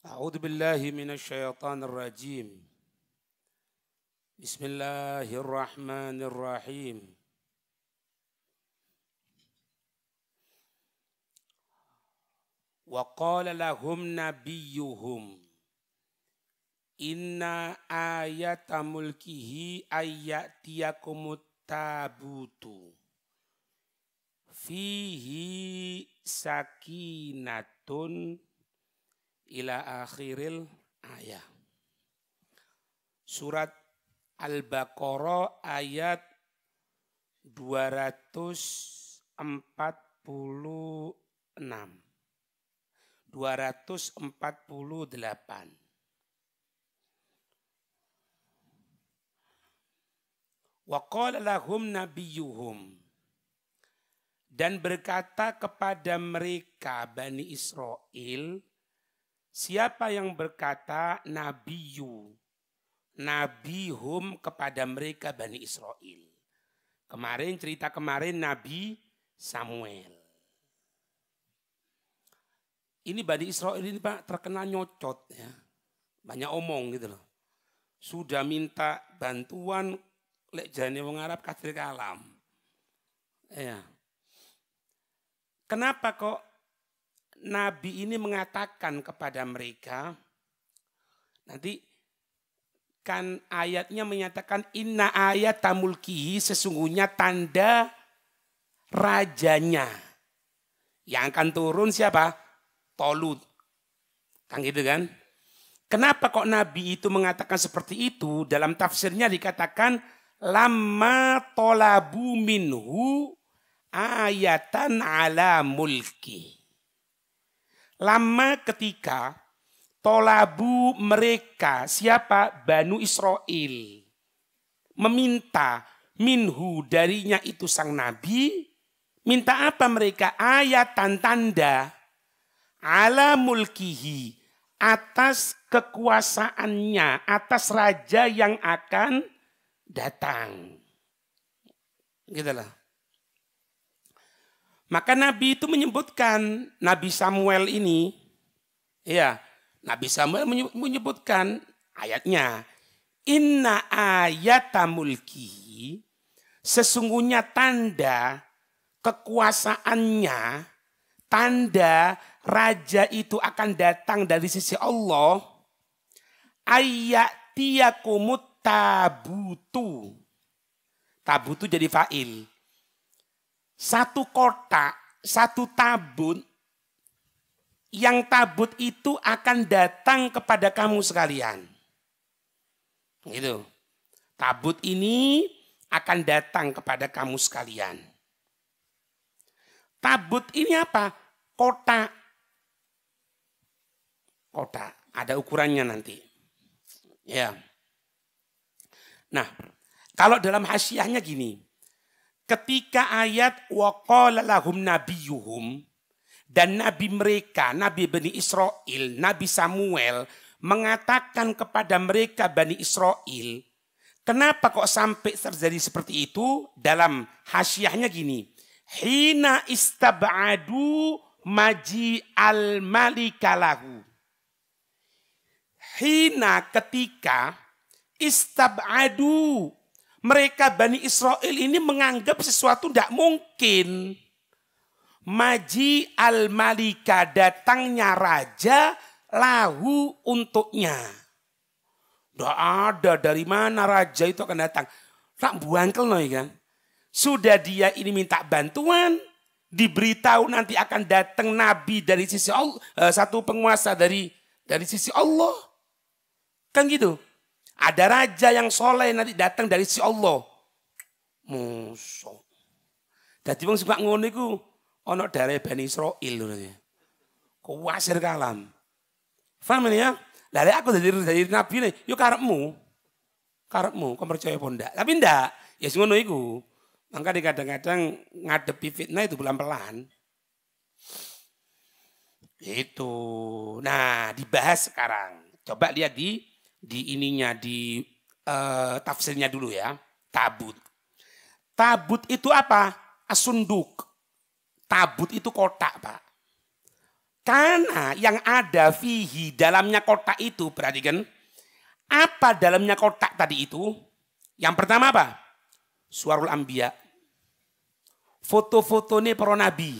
أعوذ بالله من الشيطان الرجيم. بسم الله الرحمن الرحيم. وقال لهم نبيهم إن آية ملكه أن يأتيكم التابوت فيه سكينة ila akhiril ayat. Surat Al-Baqarah ayat 248. Wa qala lahum nabiyuhum, dan berkata kepada mereka Bani Israel. Siapa yang berkata nabiyu, nabihum kepada mereka Bani Israel. Cerita kemarin Nabi Samuel. Ini Bani Israel ini Pak terkenal nyocot ya. Banyak omong gitu loh. Sudah minta bantuan lek jane wong Arab kadir kalam. Ya. Kenapa kok Nabi ini mengatakan kepada mereka, nanti kan ayatnya menyatakan inna ayat tamulkihi, sesungguhnya tanda rajanya. Yang akan turun siapa? Tolut. Kan gitu kan? Kenapa kok Nabi itu mengatakan seperti itu? Dalam tafsirnya dikatakan lamma tolabu minhu ayatan ala mulki. Lama ketika tolabu mereka, siapa? Banu Israel. Meminta minhu darinya itu sang Nabi. Minta apa mereka? Ayatan tanda. Ala mulkihi. Atas kekuasaannya. Atas raja yang akan datang. Gitulah. Maka Nabi itu menyebutkan, Nabi Samuel ini, ya, Nabi Samuel menyebutkan ayatnya, inna ayata mulkihi, sesungguhnya tanda kekuasaannya, tanda raja itu akan datang dari sisi Allah, ayatiyakumut tabutu. Tabutu jadi fa'il. Satu kotak, satu tabut, yang tabut itu akan datang kepada kamu sekalian. Gitu. Tabut ini akan datang kepada kamu sekalian. Tabut ini apa? Kotak. Kotak, ada ukurannya nanti. Ya. Nah, kalau dalam hasyiahnya gini. Ketika ayat waqala lahum nabiyuhum, dan nabi mereka, nabi Bani Israel, Nabi Samuel mengatakan kepada mereka Bani Israel, kenapa kok sampai terjadi seperti itu? Dalam hasyiahnya gini, hina istab'adu maji al-malikalahu. Hina ketika istab'adu, mereka Bani Israel ini menganggap sesuatu tidak mungkin. Maji al-malika, datangnya raja lahu untuknya. Tidak ada, dari mana raja itu akan datang. Tak buangkel no, kan. Sudah dia ini minta bantuan, diberitahu nanti akan datang nabi dari sisi Allah, satu penguasa dari sisi Allah. Kan gitu. Ada raja yang soleh nanti datang dari si Allah. Musuh. Jadi wong suka ngono iku ana dari Bani Israil. Kuwasir kalam. Paham ya? Lah aku dari nabi ne, yo karepmu. Karepmu, kau percaya apa ndak? Tapi ndak, ya sing ngono iku. Maka kadang-kadang ngadepi fitnah itu pelan-pelan. Itu. Nah, dibahas sekarang. Coba lihat di ininya, di tafsirnya dulu ya. Tabut. Tabut itu apa? Asunduk. Tabut itu kotak, Pak. Karena yang ada fihi dalamnya kotak itu, perhatikan. Apa dalamnya kotak tadi itu? Yang pertama apa? Suwarul Anbiya. Foto-fotonya para nabi.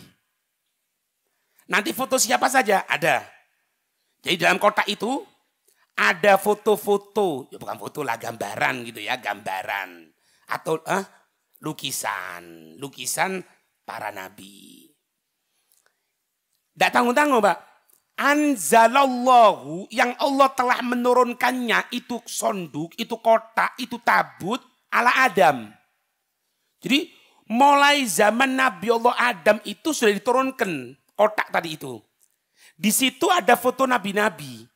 Nanti foto siapa saja? Ada. Jadi dalam kotak itu ada foto-foto. Ya bukan foto lah, gambaran gitu ya. Gambaran. Atau lukisan. Lukisan para nabi. Tidak tanggung-tanggung Pak. Anzalallahu yang Allah telah menurunkannya itu sonduk, itu kotak, itu tabut ala Adam. Jadi mulai zaman Nabi Allah Adam itu sudah diturunkan kotak tadi itu. Di situ ada foto nabi-nabi.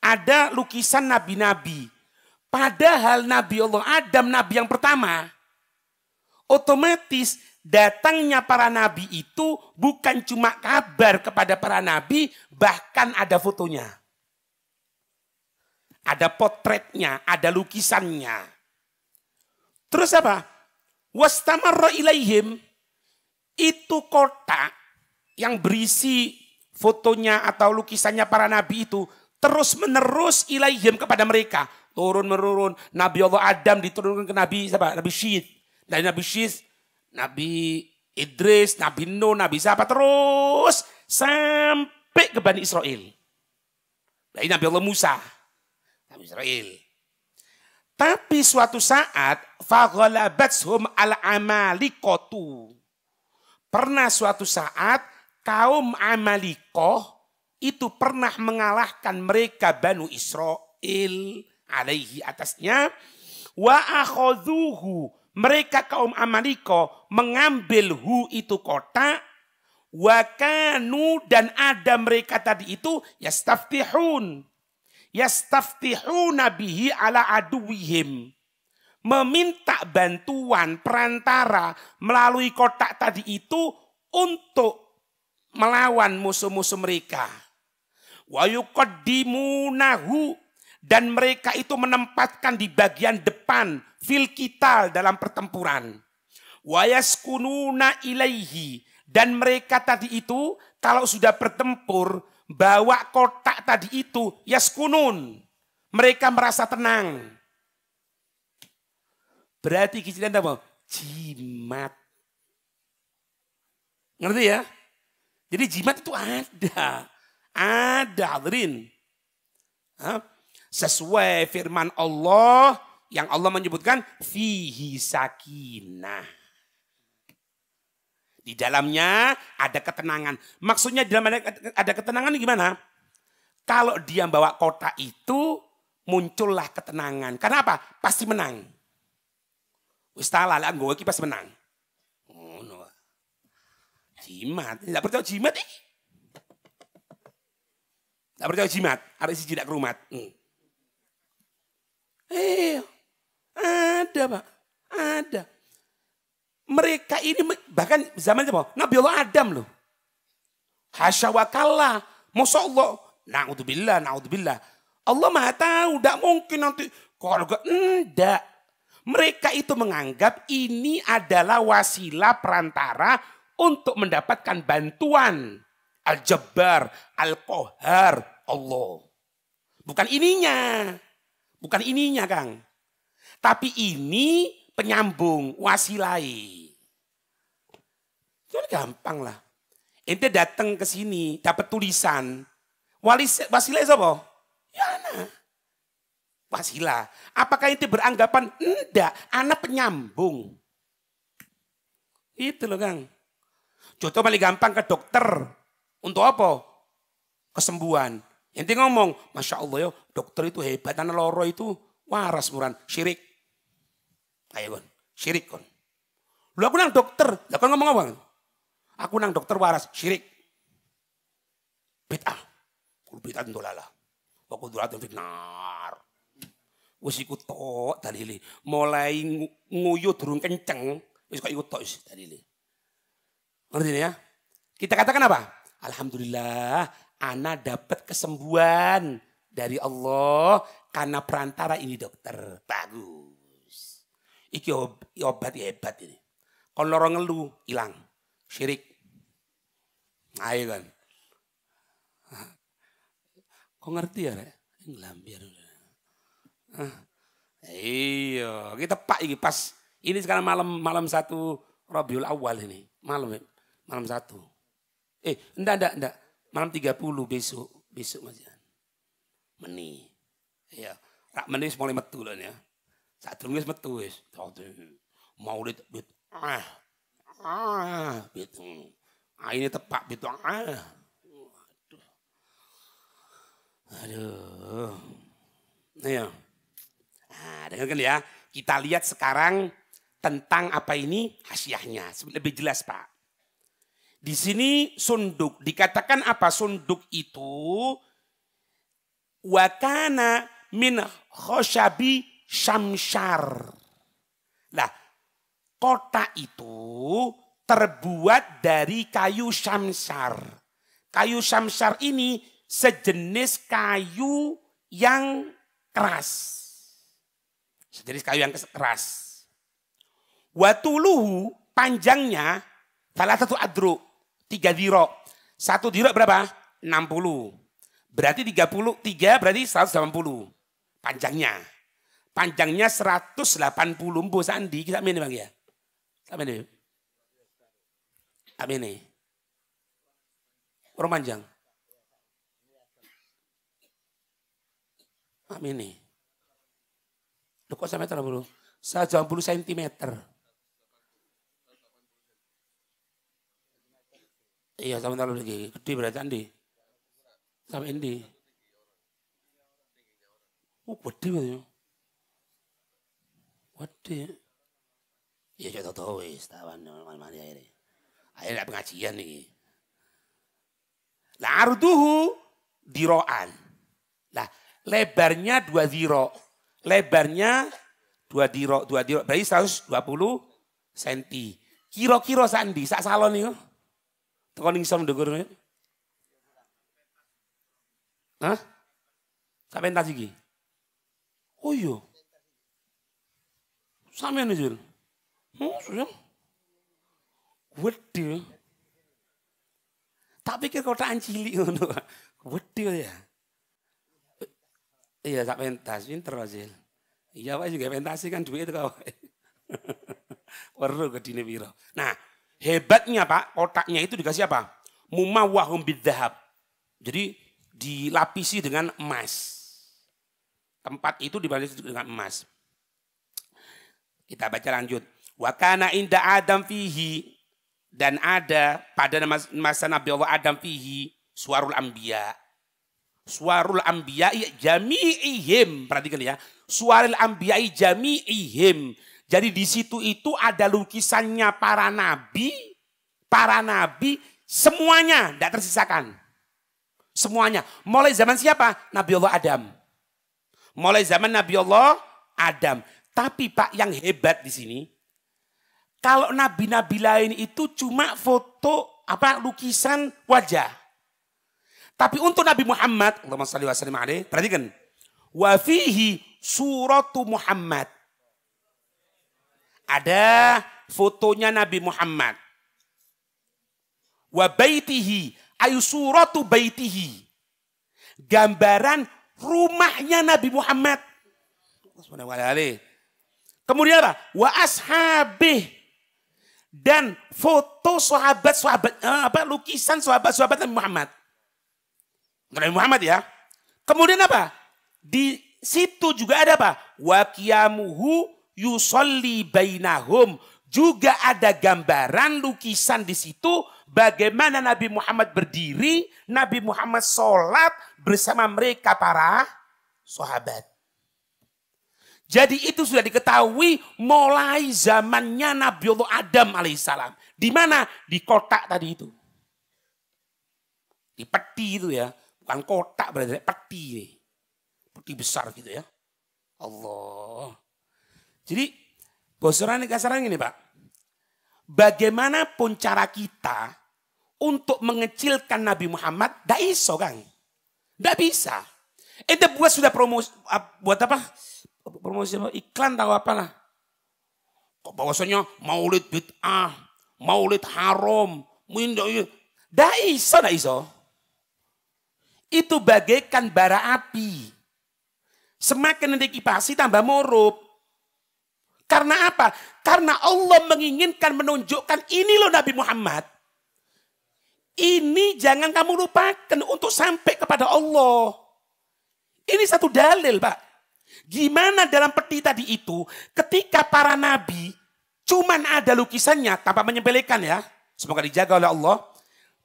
Ada lukisan nabi-nabi. Padahal Nabi Allah Adam, nabi yang pertama. Otomatis datangnya para nabi itu bukan cuma kabar kepada para nabi, bahkan ada fotonya. Ada potretnya, ada lukisannya. Terus apa? Wastamarra ilaihim, itu kotak yang berisi fotonya atau lukisannya para nabi itu terus menerus ilaihim kepada mereka. Turun-menurun. Nabi Allah Adam diturunkan ke Nabi siapa? Nabi Syed. Dari Nabi Syed, Nabi Idris, Nabi Nuh, Nabi siapa terus sampai ke Bani Israel. Dari Nabi Allah Musa, Nabi Israel. Tapi suatu saat faghalabathum al-amalikotu. Pernah suatu saat kaum Amalikoh itu pernah mengalahkan mereka Banu Israel alaihi atasnya. Wa akhadhuhu, mereka kaum Amalikoh mengambil itu kota. Wa kanu, dan ada mereka tadi itu yastaftihuna bihi ala aduwihim, meminta bantuan perantara melalui kotak tadi itu untuk melawan musuh-musuh mereka. Wa yuqaddimunahu, dan mereka itu menempatkan di bagian depan fil qital dalam pertempuran. Wa yaskununa ilaihi, dan mereka tadi itu kalau sudah bertempur bawa kotak tadi itu yaskunun, mereka merasa tenang. Berarti kecilian apa? Jimat. Ngerti ya? Jadi jimat itu ada. Ada, hadirin. Sesuai firman Allah yang Allah menyebutkan fihi sakinah. Di dalamnya ada ketenangan. Maksudnya di dalamnya ada ketenangan gimana? Kalau dia bawa kotak itu muncullah ketenangan. Karena apa? Pasti menang. Wis talal anggo iki pasti menang. Ngono. Jimat, tidak percaya jimat iki. Tidak percaya jimat, ada siji tidak kerumat. Ada Pak, ada. Mereka ini bahkan zaman apa? Nabi Allah Adam loh. Hasya wa kalla. Masya Allah. Na'udzubillah. Allah maha tahu. Tidak mungkin nanti. Kalau enggak. Mereka itu menganggap ini adalah wasilah perantara untuk mendapatkan bantuan. Al-Jabbar, Al-Qahar, Allah. Bukan ininya. Bukan ininya Kang. Tapi ini penyambung, wasilai. Itu gampang lah. Ente datang ke sini, dapat tulisan. Wasilai siapa? Ya anak. Wasilah. Apakah ente beranggapan? Enggak, anak penyambung. Itu loh Kang. Contoh paling gampang ke dokter. Untuk apa? Kesembuhan. Ente ngomong, Masya Allah ya, dokter itu hebat. Anak loro itu waras muran, syirik. Ayo kon, syirik kon. Lu aku nang dokter, lu kan ngomong apa? Aku nang dokter waras, syirik. Bid'ah. Kul bid'ah dolala. Wa qudratun fitnar. Wis iku tok dalile. Mulai nguyuh durung kenceng, wis kok iku tok wis dalile. Ngerti ya? Kita katakan apa? Alhamdulillah, ana dapat kesembuhan dari Allah karena perantara ini dokter. Bagus. Iki obat hebat ini. Kalau orang ngeluh hilang, syirik. Ayo kan. Kok ngerti ya, Rek? Ngelambiar. Iya, kita pak ini pas ini sekarang malam 1 Rabiul Awal ini. Malam 1. Enggak. Malam 30 besok Mas Jan. Meni. Iya, rak meni mulai metu lho ya. Sak durung wis metu wis. Maulid gitu. Ini tepak gitu. Aduh. Iya. Dengarkan ya. Kita lihat sekarang tentang apa ini hasiahnya. Lebih jelas Pak. Di sini sunduk. Dikatakan apa sunduk itu? Wakana min khosyabi syamsyar. Nah, kotak itu terbuat dari kayu syamsyar. Kayu syamsyar ini sejenis kayu yang keras. Sejenis kayu yang keras. Watuluhu panjangnya salah satu adruk 3 dirok. 1 dirok berapa? 60. Berarti 33 berarti 180 panjangnya. Panjangnya 180 Mbok Sandi kita ini Bang ya. Sampai ini. Apa ini? Orang panjang. Apa ini? Loh kok sampai terlalu 180 cm. Iya sampai terlalu lagi. Gede berarti Andi. Sampai ini. Gede banget. Gede. Ya saya tahu wis tawan mana ini. Akhirnya pengajian nih. Lah arduhu diroan. Lah lebarnya 2 dirok. Lebarnya 2 dirok. Berarti 120 cm. Kira-kira sandi sak salon nih. Tekan ning som ndukur. Hah? Sak pentas iki. Oh iya. Sampeyan iki. Sudah. Gede. Tak pikir kotakan cilik ngono. Gede ya. Iya sak pentas pinter Azil. Iya Pak juga pentasi kan duit itu kau. Weruh gedine piro. Nah, hebatnya Pak, kotaknya itu dikasih apa? Mumawwahum bidzahab. Jadi dilapisi dengan emas. Tempat itu dilapisi dengan emas. Kita baca lanjut. Wa kana inda Adam fihi, dan ada pada masa Nabi Allah Adam fihi suarul anbiya. Suarul anbiya jami'ihim. Perhatikan ya. Suarul anbiya jami'ihim. Jadi di situ itu ada lukisannya para nabi semuanya tidak tersisakan. Semuanya. Mulai zaman siapa? Nabi Allah Adam. Mulai zaman Nabi Allah Adam. Tapi Pak yang hebat di sini, kalau nabi-nabi lain itu cuma foto lukisan wajah. Tapi untuk Nabi Muhammad, Allahumma shalli wa sallim alaihi, perhatikan. Wa fihi suratu Muhammad. Ada fotonya Nabi Muhammad. Wa baitihi, ayu suratu baitihi. Gambaran rumahnya Nabi Muhammad. Kemudian apa? Wa ashabih. Dan foto sahabat-sahabat, lukisan sahabat-sahabat Nabi Muhammad. Nabi Muhammad ya. Kemudian apa? Di situ juga ada apa? Wa qiyamuhu yusolli bainahum. Juga ada gambaran lukisan di situ bagaimana Nabi Muhammad berdiri, Nabi Muhammad sholat bersama mereka para sahabat. Jadi itu sudah diketahui mulai zamannya Nabi Allah Adam alaihissalam. Di mana? Di kotak tadi itu. Di peti itu ya. Bukan kotak berarti peti. Peti besar gitu ya. Allah. Jadi bosoran kasaran ini Pak. Bagaimanapun cara kita untuk mengecilkan Nabi Muhammad, tidak iso Kang. Tidak bisa. Itu buat sudah promosi, buat apa? Promosi iklan tahu apalah. Kok bahwasanya maulid bid'ah, maulid haram, tidak iso. itu bagaikan bara api. Semakin dikipasi tambah murup. Karena apa? Karena Allah menginginkan menunjukkan ini loh Nabi Muhammad. Ini jangan kamu lupakan untuk sampai kepada Allah. Ini satu dalil Pak. Gimana dalam peti tadi itu ketika para nabi cuman ada lukisannya tanpa menyepelekan ya. Semoga dijaga oleh Allah.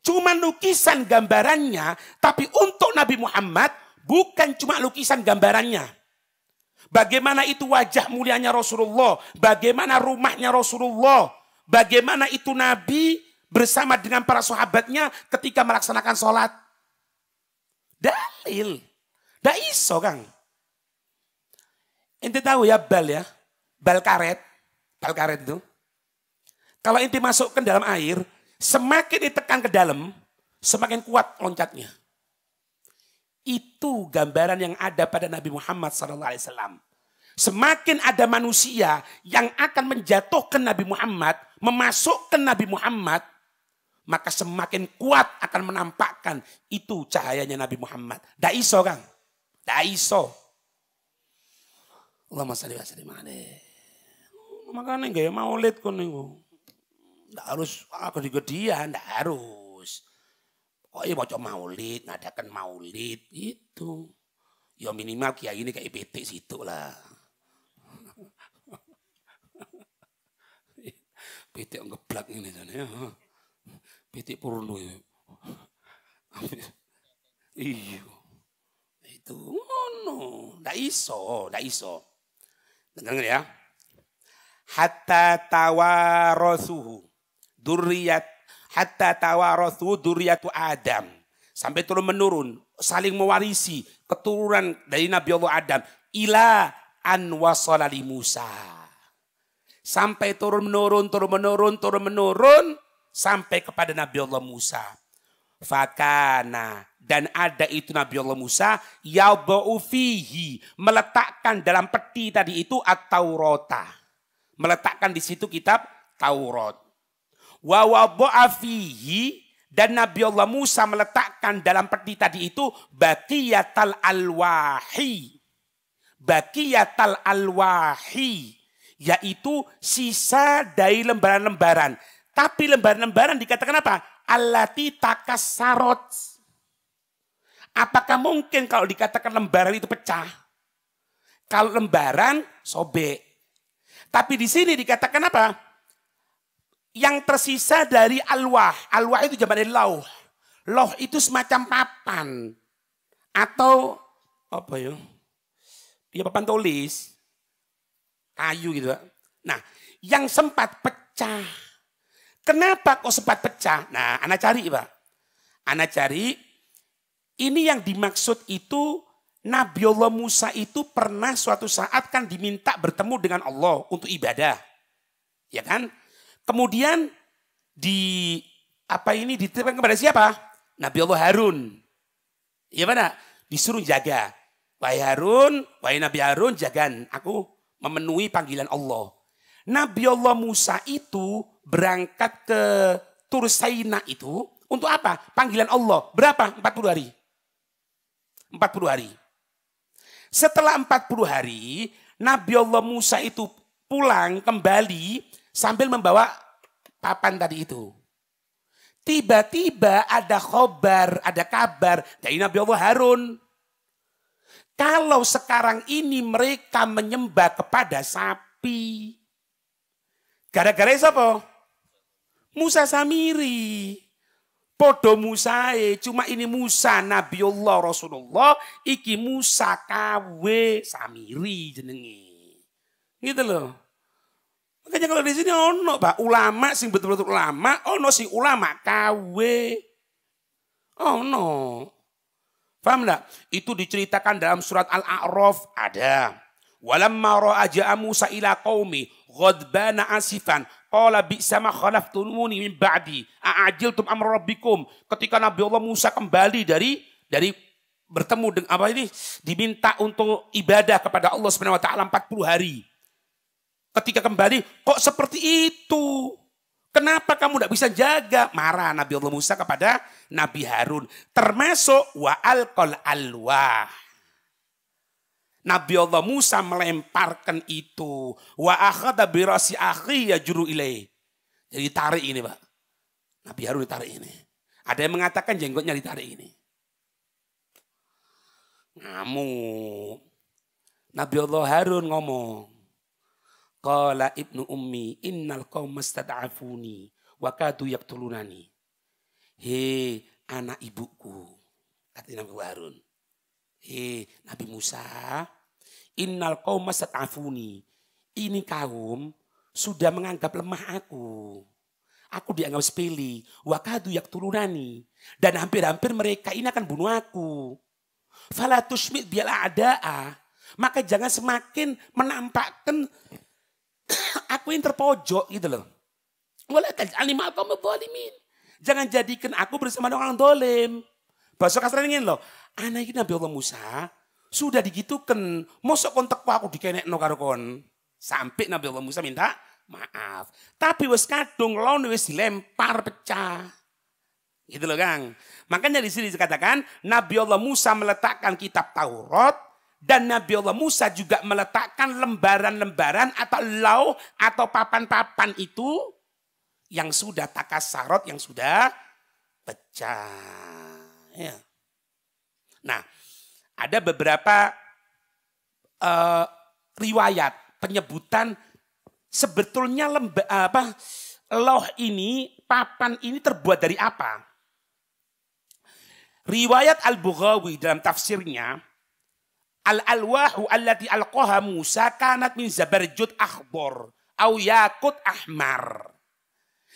Cuman lukisan gambarannya, tapi untuk Nabi Muhammad bukan cuma lukisan gambarannya. Bagaimana itu wajah mulianya Rasulullah, bagaimana rumahnya Rasulullah, bagaimana itu Nabi bersama dengan para sahabatnya ketika melaksanakan sholat. Dalil. Nggak iso Kang. Ente tahu ya bal ya, bal karet itu. Kalau ente masukkan dalam air, semakin ditekan ke dalam, semakin kuat loncatnya. Itu gambaran yang ada pada Nabi Muhammad SAW. Semakin ada manusia yang akan menjatuhkan Nabi Muhammad, memasukkan Nabi Muhammad, maka semakin kuat akan menampakkan itu cahayanya Nabi Muhammad. Nggak iso Kang. Nggak iso. Allahumma shalli wa sallim alaihi. Makanya gak maulid kon niku. Nggak harus aku digedian, nggak harus. Oh iya mau maulid, ngadakan maulid itu. Ya minimal kiai ini kayak PT situ lah. PT ngeblak ini sana ya. PT Purno ya. Iya. Itu no, ndak iso. Dengar ya. Hatta tawarosuhu durriyatu Adam. Sampai turun menurun, saling mewarisi keturunan dari Nabi Allah Adam ila an wasala li Musa. Sampai turun menurun sampai kepada Nabi Allah Musa. Fakana, dan ada itu Nabi Allah Musa yadau fihi, meletakkan dalam peti tadi itu at-Taurata. Meletakkan di situ kitab Taurat. Wa wada'a fihi, dan Nabi Allah Musa meletakkan dalam peti tadi itu baqiyatal alwahi. Baqiyatal alwahi, yaitu sisa dari lembaran-lembaran. Tapi lembaran-lembaran dikatakan apa? Allati takassarot. Apakah mungkin kalau dikatakan lembaran itu pecah? Kalau lembaran sobek. Tapi di sini dikatakan apa? Yang tersisa dari alwah. Alwah itu jamak dari lauh. Lauh itu semacam papan. Atau apa ya? Ya papan tulis. Kayu gitu. Nah, yang sempat pecah. Kenapa kok sempat pecah? Nah, anak cari Pak. Anak cari. Ini yang dimaksud itu Nabi Allah Musa itu pernah suatu saat kan diminta bertemu dengan Allah untuk ibadah. Ya kan? Kemudian dititipkan kepada siapa? Nabi Allah Harun. Ya mana? Disuruh jaga. Wahai Harun, wahai Nabi Harun, jagan. Aku memenuhi panggilan Allah. Nabi Allah Musa itu berangkat ke Tur Saina itu untuk apa? Panggilan Allah. Berapa? 40 hari. 40 hari. Setelah 40 hari, Nabi Allah Musa itu pulang kembali sambil membawa papan tadi itu. Tiba-tiba ada kabar dari Nabi Allah Harun. Kalau sekarang ini mereka menyembah kepada sapi. Gara-gara siapa? Musa Samiri. Podo Musa, cuma ini Musa Nabiullah Rasulullah, iki Musa kawe Samiri jenenge. Gitu loh. Makanya kalau di sini ono Pak, ulama sing betul-betul ulama, ono sing ulama kawe. Ono. Paham enggak? Itu diceritakan dalam surat Al-A'raf ada. Walamma ra'a Musa ila qaumi ghadbana asifan qala bi'sa ma khalaftumuni min ba'di a'ajiltum amra rabbikum. Ketika Nabi Allah Musa kembali dari bertemu dengan diminta untuk ibadah kepada Allah Subhanahu wa taala 40 hari. Ketika kembali kok seperti itu? Kenapa kamu tidak bisa jaga? Marah Nabi Allah Musa kepada Nabi Harun. Termasuk wa alqal alwah. Nabi Allah Musa melemparkan itu. Wa akhadha birasi akhi yajru ilaih. Jadi ditarik ini Pak. Nabi Harun ditarik ini. Ada yang mengatakan jenggotnya ditarik ini. Ngamuk. Nabi Allah Harun ngomong. Qala ibnu ummi innal qauma istad'afuni wa kadu yaqtulunani. Hei anak ibuku. Kata Nabi Harun. Hei Nabi Musa. Innal qauma istad'afuni. Ini kaum sudah menganggap lemah aku. Aku dianggap sepele. Wa kadu yaqtulunani. Dan hampir-hampir mereka ini akan bunuh aku. Fala tushmit bil a'da'a. Maka jangan semakin menampakkan aku yang terpojok gitu loh. Jangan jadikan aku bersama orang dolim. Bahasa kasarnya ini loh. Anak ini Nabi Allah Musa sudah digitukan. Mosok kontak aku dikenekno karo kon. Sampai Nabi Allah Musa minta maaf. Tapi wis kadung lawan wis dilempar pecah. Gitu loh Kang. Makanya di sini dikatakan Nabi Allah Musa meletakkan kitab Taurat. Dan Nabi Allah Musa juga meletakkan lembaran-lembaran atau lauh atau papan-papan itu yang sudah takasarot, yang sudah pecah. Ya. Nah, ada beberapa riwayat penyebutan sebetulnya lauh ini, papan ini terbuat dari apa? Riwayat Al-Bughawi dalam tafsirnya, Al-alwahu allati alqaha Musa kanat min zabarjud akhbar au yakut ahmar.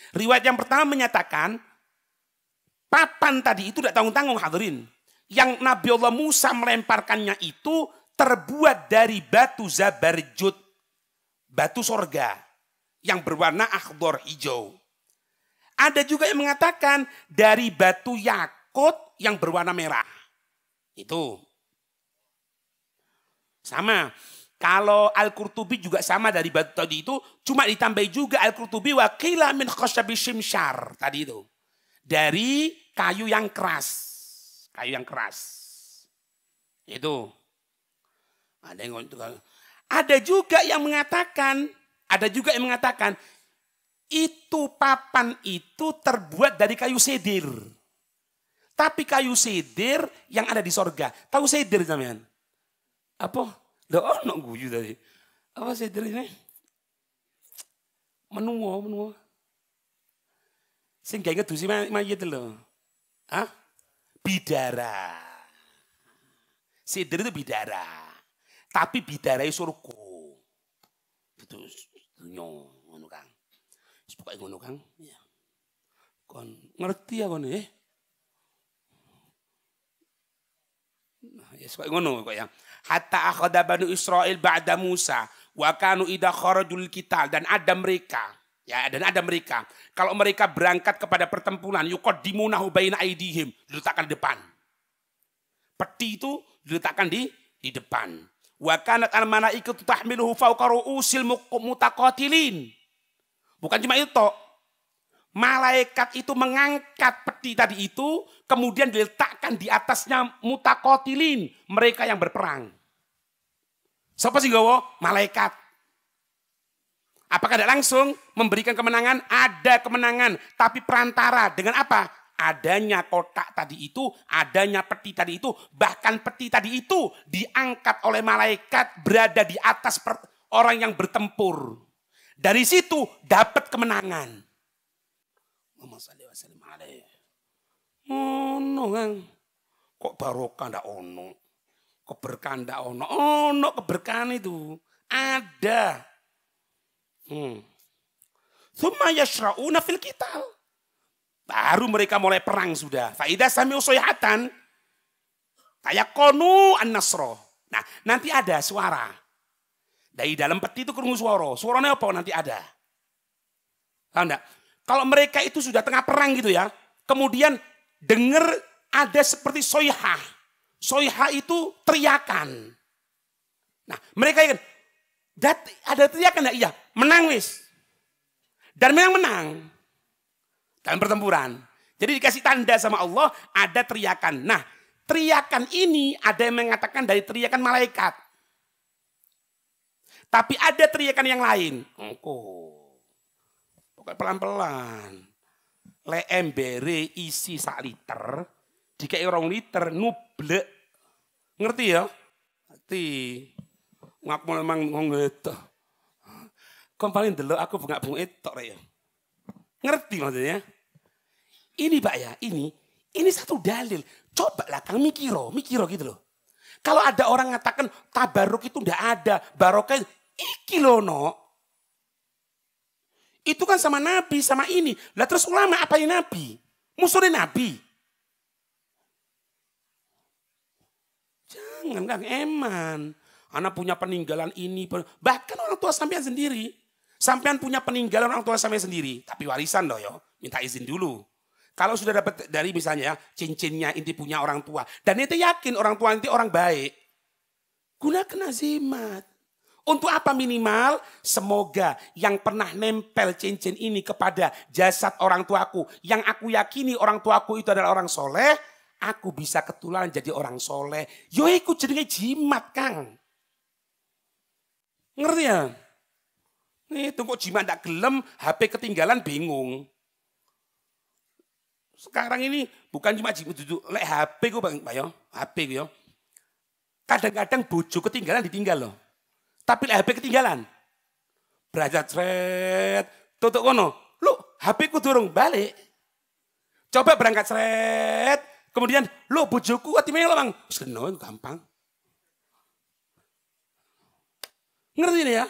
Riwayat yang pertama menyatakan papan tadi itu tidak tanggung-tanggung hadirin. Yang Nabi Allah Musa melemparkannya itu terbuat dari batu zabarjud, batu sorga yang berwarna akhbar hijau. Ada juga yang mengatakan dari batu yakut yang berwarna merah. Itu sama. Kalau Al-Qurtubi juga sama dari batu tadi itu. Cuma ditambah juga Al-Qurtubi wa qila min khashabi shimshar. Tadi itu. Dari kayu yang keras. Kayu yang keras. Itu. Ada juga yang mengatakan. Itu papan itu terbuat dari kayu sedir. Tapi kayu sedir yang ada di sorga. Tahu sedir namanya? Apa? Dah ono guyu tadi. Apa sedir ini? Menua. Sing gak ngedusi mayit lho. Hah? Bidara. Sedir itu bidara. Tapi bidara itu surga. Itu dunia ngono Kang. Pokoke ngono Kang. Ya. Kon ngerti ya kon ya? Nah, ya pokoke ngono kok ya. Hatta akhadha Banu Israil ba'da Musa wa kanu idza kharajul qital, dan ada mereka kalau mereka berangkat kepada pertempuran yuqaddimunahu baina aidihim, diletakkan di depan. Peti itu diletakkan di depan. Wa kanat al malaikatu tahmiluhu fawqa ru'usil mutaqatilin. Bukan cuma itu, malaikat itu mengangkat peti tadi itu, kemudian diletakkan di atasnya mutaqatilin, mereka yang berperang. Siapa sih gawo? Malaikat. Apakah tidak langsung memberikan kemenangan? Ada kemenangan, tapi perantara dengan apa? Adanya kotak tadi itu, adanya peti tadi itu, bahkan peti tadi itu diangkat oleh malaikat berada di atas orang yang bertempur. Dari situ dapat kemenangan. Muhammad sallallahu alaihi wasallam. Ono Kang. Kok barokah ndak ono? Keberkahan ndak ono. Ono keberkahan itu. Ada. Tsumma yashra'una fil qital. Baru mereka mulai perang sudah. Fa idza sami'u sayhatan tayaqanu an-nasra. Nah, nanti ada suara. Dari dalam peti itu krungu suara. Suaranya apa nanti ada? Tahu enggak? Kalau mereka itu sudah tengah perang gitu ya. Kemudian dengar ada seperti soyha. Soyha itu teriakan. Nah, mereka kan ada teriakan enggak? Iya, menang wis. Dan memang menang. dalam pertempuran. Jadi dikasih tanda sama Allah, ada teriakan. Nah, teriakan ini ada yang mengatakan dari teriakan malaikat. Tapi ada teriakan yang lain. Pokoknya pelan-pelan. Le embere isi 1 liter, dikai 2 liter, nublek. Ngerti ya? Ngerti. Ngaku memang ngomong. Kau paling delok aku bengak-bengok etok ya. Ngerti maksudnya? Ini Pak ya, ini satu dalil. Coba lah Kang mikiro gitu loh. Kalau ada orang ngatakan tabaruk itu ndak ada, barokah iki loh no. Itu kan sama Nabi, sama ini. Lah terus ulama apain Nabi? Musuhin Nabi. Jangan Kang, eman. Anak punya peninggalan ini, bahkan orang tua sampean sendiri. Sampean punya peninggalan orang tua sampean sendiri, tapi warisan loh yo, minta izin dulu. Kalau sudah dapat dari misalnya cincinnya inti punya orang tua, dan itu yakin orang tua inti orang baik, gunakan azimat. Untuk apa minimal? Semoga yang pernah nempel cincin ini kepada jasad orang tuaku, yang aku yakini orang tuaku itu adalah orang soleh, aku bisa ketularan jadi orang soleh. Yo ikut jenenge jimat Kang. Ngerti ya? Nih tunggu jimat ndak gelem, HP ketinggalan bingung. Sekarang ini bukan cuma jimat duduk, lek HP gue Pak yo, HP gue yo. Kadang-kadang bojo ketinggalan ditinggal loh. Tapi lek HP ketinggalan. Berajat sret, tutuk kono. Lu HP ku durung balik. Coba berangkat sret, kemudian lu bojoku atime lo Bang. Seno gampang. Ngerti nih ya?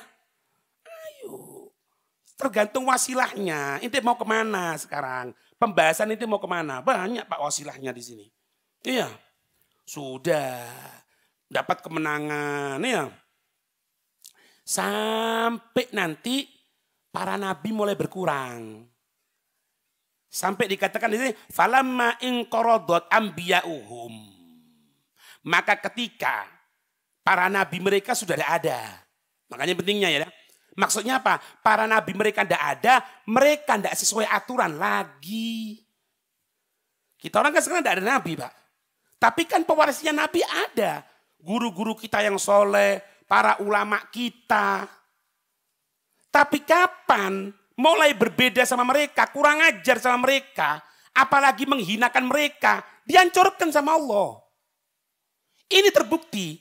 Tergantung wasilahnya. Inti mau kemana sekarang? Pembahasan inti mau kemana? Banyak Pak wasilahnya di sini. Iya. Sudah. Dapat kemenangan. Iya. Sampai nanti para nabi mulai berkurang. Sampai dikatakan di sini. Falamma inqaradhat anbiya'uhum. Maka ketika para nabi mereka sudah ada. Makanya pentingnya ya. Maksudnya apa? Para nabi mereka tidak ada, mereka tidak sesuai aturan lagi. Kita orang kan sekarang tidak ada nabi Pak. Tapi kan pewarisnya nabi ada. Guru-guru kita yang soleh, para ulama kita. Tapi kapan mulai berbeda sama mereka, kurang ajar sama mereka, apalagi menghinakan mereka, dihancurkan sama Allah. Ini terbukti.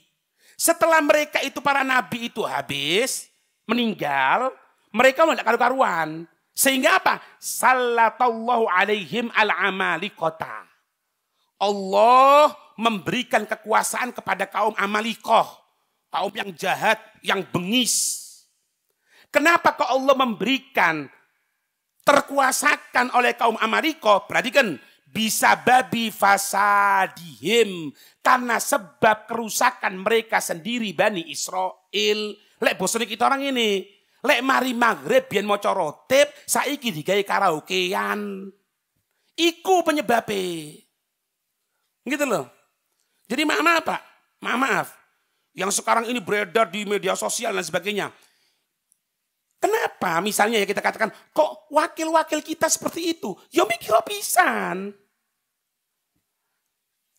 Setelah mereka itu para nabi itu habis, meninggal, mereka tidak karu-karuan. Sehingga apa? Sallatallahu alaihim al-amalikota. Allah memberikan kekuasaan kepada kaum Amalikoh. Kaum yang jahat, yang bengis. Kenapa kok Allah memberikan, terkuasakan oleh kaum Amalikoh? Perhatikan, bisa babi fasadihim. Karena sebab kerusakan mereka sendiri Bani Israel. Lek bosan kita orang ini, lek mari maghrib biyen maca rotib, saiki digawe karaokean. Iku penyebabnya. Gitu loh. Jadi maaf Pak, maaf. Yang sekarang ini beredar di media sosial dan sebagainya. Kenapa misalnya ya kita katakan, kok wakil-wakil kita seperti itu? Ya mikir pisan.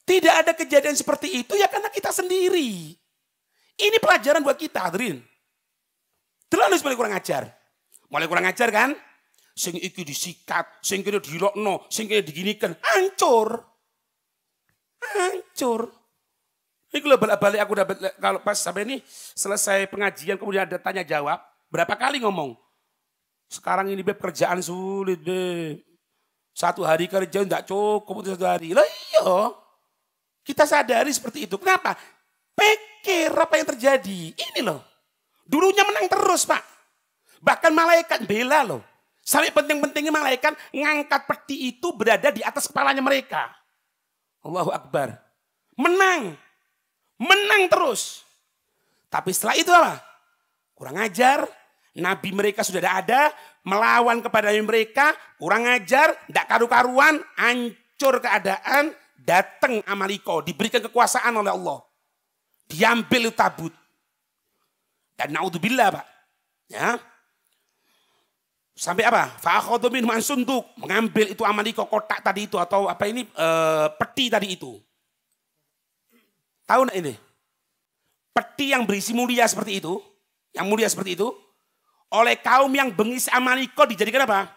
Tidak ada kejadian seperti itu ya karena kita sendiri. Ini pelajaran buat kita, hadirin. Terlalu mulai kurang ajar. Mulai kurang ajar kan? Sing iki disikat, sing kene dilokno, sing kene diginikan. Hancur. Hancur. Ini kalau balik aku dapat, kalau pas sampai ini selesai pengajian kemudian ada tanya jawab. Berapa kali ngomong? Sekarang ini Beb kerjaan sulit Beb. 1 hari kerja enggak cukup untuk 1 hari. Lah iya. Kita sadari seperti itu. Kenapa? Pikir apa yang terjadi. Ini loh. Dulunya menang terus Pak. Bahkan malaikat bela loh. Sampai penting-pentingnya malaikat ngangkat peti itu berada di atas kepalanya mereka. Allahu Akbar. Menang. Menang terus. Tapi setelah itu apa? Kurang ajar. Nabi mereka sudah ada. Melawan kepada mereka. Kurang ajar. Tidak karu-karuan. Hancur keadaan. Datang Amaliko. Diberikan kekuasaan oleh Allah. Diambil tabut. Dan naudzubillah Pak. Ya. Sampai apa? Fa'akhadhu minhu ansunduk, mengambil itu Amaliko kotak tadi itu atau apa ini peti tadi itu. Tahu enggak ini? Peti yang berisi mulia seperti itu, yang mulia seperti itu, oleh kaum yang bengis Amaliko dijadikan apa?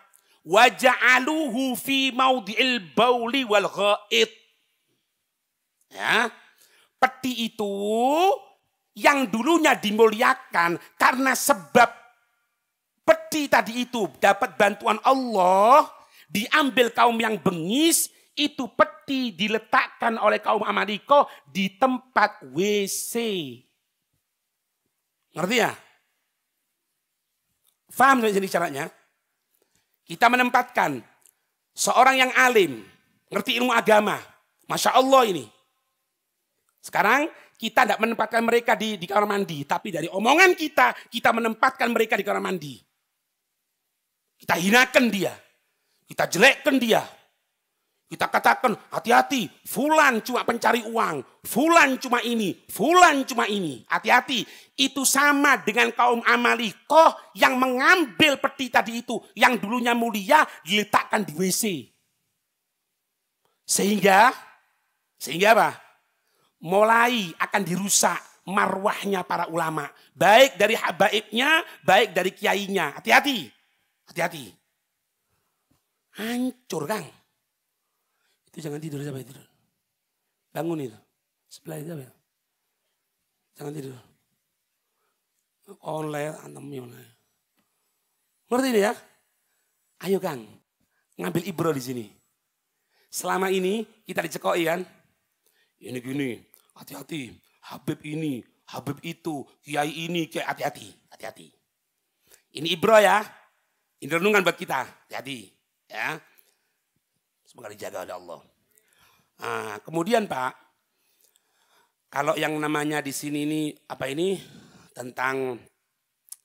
Wa ja'aluhu fi maudhi'il bauli wal ghaid. Ya. Peti itu yang dulunya dimuliakan karena sebab peti tadi itu dapat bantuan Allah, diambil kaum yang bengis, itu peti diletakkan oleh kaum Amaliko di tempat WC. Ngerti ya? Faham jadi caranya? Kita menempatkan seorang yang alim, ngerti ilmu agama. Masya Allah ini. Sekarang kita tidak menempatkan mereka di kamar mandi, tapi dari omongan kita menempatkan mereka di kamar mandi. Kita hinakan dia, kita jelekkan dia. Kita katakan, hati-hati, fulan cuma pencari uang, fulan cuma ini, fulan cuma ini. Hati-hati, itu sama dengan kaum Amalikoh yang mengambil peti tadi itu, yang dulunya mulia, diletakkan di WC. Sehingga apa? Mulai akan dirusak marwahnya para ulama. Baik dari habaibnya, baik dari kiainya. Hati-hati. Hati-hati. Hancur, Kang. Itu jangan tidur, siapa tidur? Bangun itu. Sebelah itu apa? Jangan tidur. Online, antemnya. Ngerti ini ya? Ayo, Kang. Ngambil ibro di sini. Selama ini kita dicekoi kan? Ini gini, hati-hati. Habib ini, Habib itu, kiai ini, kiai hati-hati. Hati-hati. Ini ibro ya. Ini renungan buat kita. Hati-hati. Ya. Semoga dijaga oleh Allah. Nah, kemudian Pak, kalau yang namanya di sini ini apa ini tentang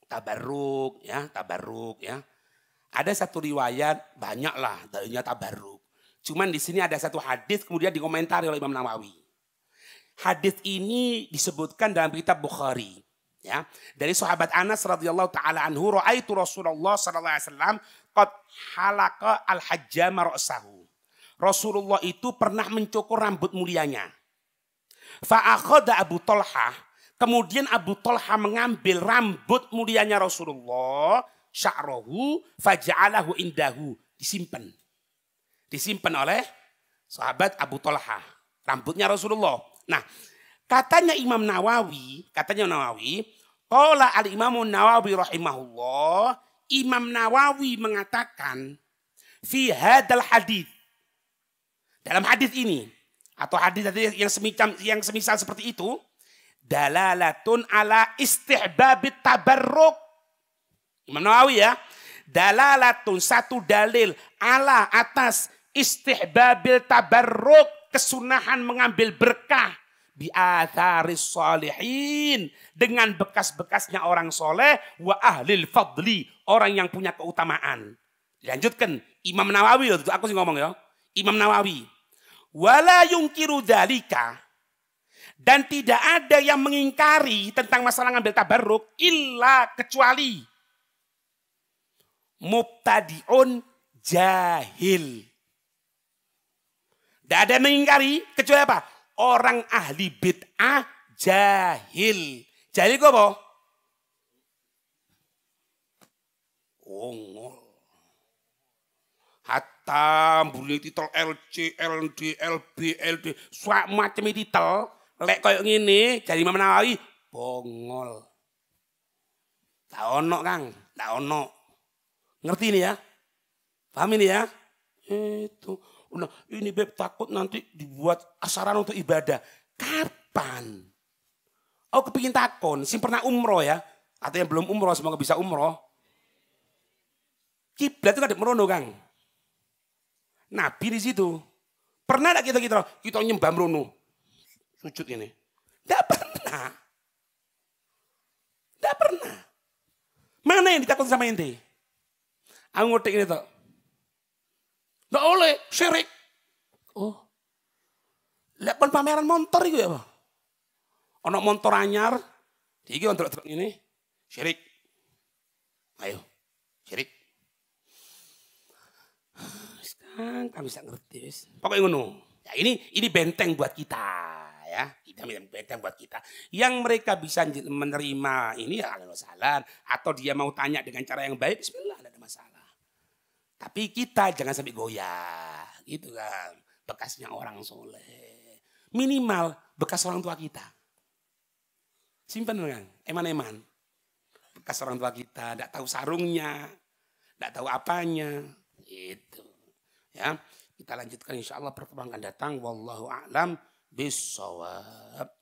tabarruk ya, Ada satu riwayat, banyaklah darinya tabarruk. Cuman di sini ada satu hadis kemudian dikomentari oleh Imam Nawawi. Hadis ini disebutkan dalam kitab Bukhari. Ya, dari sahabat Anas radhiyallahu taala anhu, raaitu Rasulullah sallallahu alaihi wasallam qad halaka al-hajjama ra'sahu. Rasulullah itu pernah mencukur rambut mulianya. Fa akhadha Abu Talha, kemudian Abu Talha mengambil rambut mulianya Rasulullah, sya'rahu faja'alahu indahu, disimpan oleh sahabat Abu Talha, rambutnya Rasulullah. Nah, katanya Imam Nawawi, qala al-Imam Nawawi rahimahullah, Imam Nawawi mengatakan fi hadal hadis, dalam hadis ini atau hadis yang semisal seperti itu, dalalatun ala istihbabit tabarruk. Imam Nawawi ya, dalalatun satu dalil ala atas istihbabil tabarruk, kesunahan mengambil berkah bi atharis salihin, dengan bekas-bekasnya orang soleh, wa ahlil fadli, orang yang punya keutamaan. Dilanjutkan Imam Nawawi, itu aku sih ngomong ya, Imam Nawawi, wala yungkiru dzalika, dan tidak ada yang mengingkari tentang masalah ngambil tabarruk illa kecuali mubtadi'un jahil. Tidak ada yang mengingkari kecuali apa? Orang ahli bid'ah jahil. Jahil itu apa? Ongol. Hatta mbuli titel LC, LD, LB, LD, sak macam titel, lek koyo ngene, jadi Imam Nawawi bongol. Tak ono, Kang, tak ono. Ngerti ini ya? Paham ini ya? Itu. Nah, ini beb takut nanti dibuat asaran untuk ibadah. Kapan? Oh, kepingin takon, sing pernah umroh ya? Atau yang belum umroh, semoga bisa umroh. Kiblat itu ada merono, Kang. Nabi di situ. Pernah enggak kita nyembah merono? Sujud ini. Enggak pernah. Enggak pernah. Mana yang ditakut sama ente? Aku ngotek ini toh. Nggak oleh, syirik. Oh. Lihat pameran motor itu ya, Pak. Ono motor anyar, iki untuk ini, syirik. Ayo, syirik. Kami bisa ngerti wis. Pokoknya ngono. Ya ini benteng buat kita ya. Kita benteng buat kita. Yang mereka bisa menerima ini ya alhamdulillah salah, atau dia mau tanya dengan cara yang baik, bismillah, tidak ada masalah. Tapi kita jangan sampai goyah, gitu kan. Bekasnya orang soleh. Minimal bekas orang tua kita. Simpan kan, eman-eman. Bekas orang tua kita, tidak tahu sarungnya, tidak tahu apanya, gitu. Ya, kita lanjutkan insya Allah pertemuan akan datang. Wallahu a'lam bishawab.